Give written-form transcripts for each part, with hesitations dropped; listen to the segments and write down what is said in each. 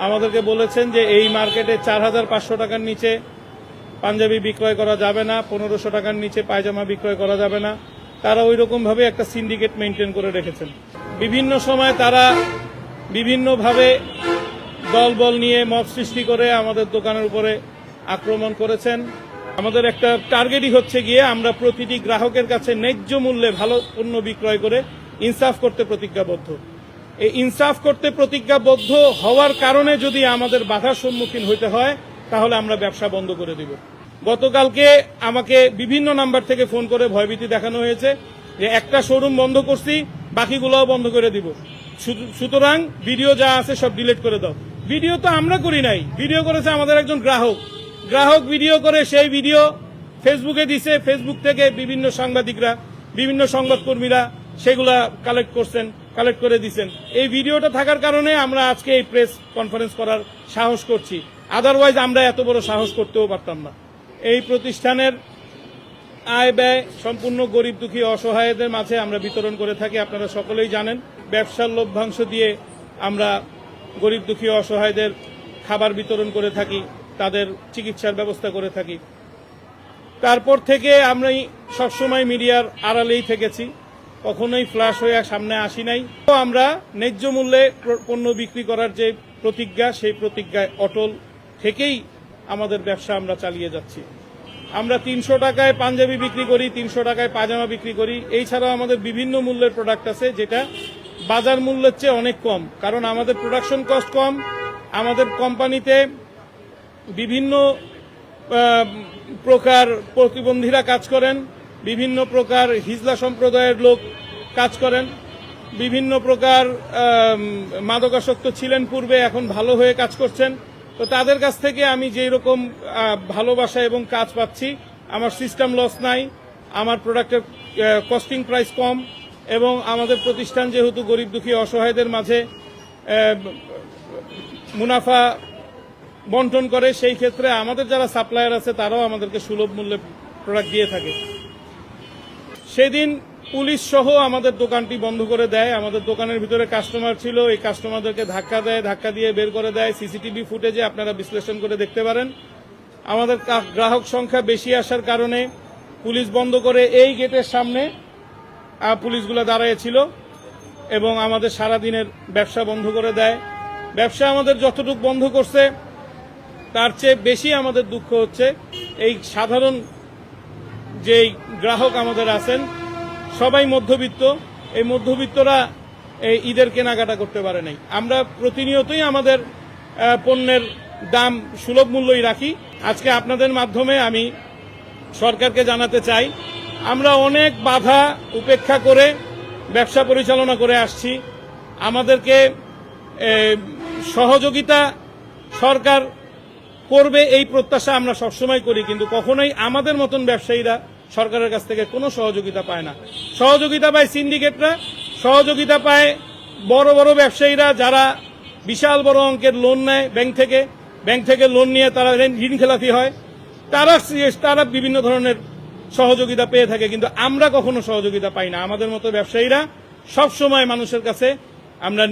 আমাদেরকে বলেছেন যে এই মার্কেটে 4,500 টাকার নিচে পাঞ্জাবি বিক্রয় করা যাবে না, 1,500 টাকার নিচে পায়জামা বিক্রয় করা যাবে না। তারা ওই রকমভাবে একটা সিন্ডিকেট মেনটেন করে রেখেছেন। বিভিন্ন সময় তারা বিভিন্নভাবে দলবল নিয়ে মব সৃষ্টি করে আমাদের দোকানের উপরে আক্রমণ করেছেন। আমাদের একটা টার্গেটই হচ্ছে গিয়ে আমরা প্রতিটি গ্রাহকের কাছে ন্যায্য মূল্যে ভালো পণ্য বিক্রয় করে ইনসাফ করতে প্রতিজ্ঞাবদ্ধ। এই ইনসাফ করতে প্রতিজ্ঞাবদ্ধ হওয়ার কারণে যদি আমাদের বাধার সম্মুখীন হইতে হয় তাহলে আমরা ব্যবসা বন্ধ করে দিব। গতকালকে আমাকে বিভিন্ন নাম্বার থেকে ফোন করে ভয়ভীতি দেখানো হয়েছে যে একটা শোরুম বন্ধ করছি, বাকিগুলোও বন্ধ করে দিব, সুতরাং ভিডিও যা আছে সব ডিলিট করে দাও। ভিডিও তো আমরা করি নাই, ভিডিও করেছে আমাদের একজন গ্রাহক ভিডিও করে সেই ভিডিও ফেসবুকে দিছে। ফেসবুক থেকে বিভিন্ন সাংবাদিকরা, বিভিন্ন সংবাদকর্মীরা সেগুলা কালেক্ট করে দিচ্ছেন। এই ভিডিওটা থাকার কারণে আমরা আজকে এই প্রেস কনফারেন্স করার সাহস করছি, আদারওয়াইজ আমরা এত বড় সাহস করতেও পারতাম না। এই প্রতিষ্ঠানের আয় ব্যয় সম্পূর্ণ গরিব দুঃখী অসহায়দের মাঝে আমরা বিতরণ করে থাকি। আপনারা সকলেই জানেন, ব্যবসার লভ্যাংশ দিয়ে আমরা গরিব দুঃখী অসহায়দের খাবার বিতরণ করে থাকি, তাদের চিকিৎসার ব্যবস্থা করে থাকি। তারপর থেকে আমরা সবসময় মিডিয়ার আড়ালেই থেকেছি, কখনোই ফ্ল্যাশ হয়ে সামনে আসি নাই। তো আমরা ন্যায্য মূল্যে পণ্য বিক্রি করার যে প্রতিজ্ঞা, সেই প্রতিজ্ঞায় অটল থেকেই আমাদের ব্যবসা আমরা চালিয়ে যাচ্ছি। আমরা 300 টাকায় পাঞ্জাবি বিক্রি করি, 300 টাকায় পায়জামা বিক্রি করি। এই ছাড়াও আমাদের বিভিন্ন মূল্যের প্রোডাক্ট আছে যেটা বাজার মূল্যের চেয়ে অনেক কম, কারণ আমাদের প্রোডাকশন কস্ট কম। আমাদের কোম্পানিতে বিভিন্ন প্রকার প্রতিবন্ধীরা কাজ করেন, বিভিন্ন প্রকার হিজলা সম্প্রদায়ের লোক কাজ করেন, বিভিন্ন প্রকার মাদকাসক্ত ছিলেন পূর্বে, এখন ভালো হয়ে কাজ করছেন। তো তাদের কাছ থেকে আমি যেই রকম ভালোবাসা এবং কাজ পাচ্ছি, আমার সিস্টেম লস নাই, আমার প্রোডাক্টের কস্টিং প্রাইস কম, এবং আমাদের প্রতিষ্ঠান যেহেতু গরিব দুঃখী অসহায়দের মাঝে মুনাফা বন্টন করে, সেই ক্ষেত্রে আমাদের যারা সাপ্লায়ার আছে তারাও আমাদেরকে সুলভ মূল্যে প্রোডাক্ট দিয়ে থাকে। সেদিন পুলিশ সহ আমাদের দোকানটি বন্ধ করে দেয়। আমাদের দোকানের ভিতরে কাস্টমার ছিল, এই কাস্টমারদেরকে ধাক্কা দিয়ে বের করে দেয়। সিসিটিভি ফুটেজে আপনারা বিশ্লেষণ করে দেখতে পারেন। আমাদের গ্রাহক সংখ্যা বেশি আসার কারণে পুলিশ বন্ধ করে এই গেটের সামনে পুলিশগুলো দাঁড়াইছিল এবং আমাদের সারাদিনের ব্যবসা বন্ধ করে দেয়। ব্যবসা আমাদের যতটুকু বন্ধ করছে তার চেয়ে বেশি আমাদের দুঃখ হচ্ছে এই সাধারণ যেই গ্রাহক আমাদের আছেন, সবাই মধ্যবিত্ত। এই মধ্যবিত্তরা এই ঈদের কেনাকাটা করতে পারে নাই। আমরা প্রতিনিয়তই আমাদের পণ্যের দাম সুলভ মূল্যই রাখি। আজকে আপনাদের মাধ্যমে আমি সরকারকে জানাতে চাই, আমরা অনেক বাধা উপেক্ষা করে ব্যবসা পরিচালনা করে আসছি। আমাদেরকে সহযোগিতা সরকার করবে এই প্রত্যাশা আমরা সবসময় করি, কিন্তু কখনোই আমাদের মতন ব্যবসায়ীরা সরকারের কাছ থেকে কোনো সহযোগিতা পায় না। সহযোগিতা পায় সিন্ডিকেটরা, সহযোগিতা পায় বড় বড় ব্যবসায়ীরা যারা বিশাল বড় অঙ্কের লোন নেয় ব্যাংক থেকে লোন নিয়ে তারা ঋণ খেলাপি হয়, তারা বিভিন্ন ধরনের সহযোগিতা পেয়ে থাকে, কিন্তু আমরা কখনো সহযোগিতা পাই না। আমাদের মতো ব্যবসায়ীরা সবসময় মানুষের কাছে আমরা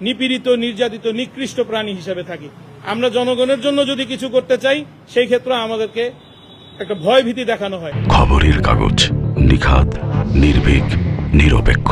নিপীড়িত, নির্যাতিত, নিকৃষ্ট প্রাণী হিসেবে থাকি। আমরা জনগণের জন্য যদি কিছু করতে চাই, সেই ক্ষেত্রে আমাদেরকে একটা ভয় ভীতি দেখানো হয়। খবরের কাগজ, নিখাত, নির্ভীক, নিরপেক্ষ।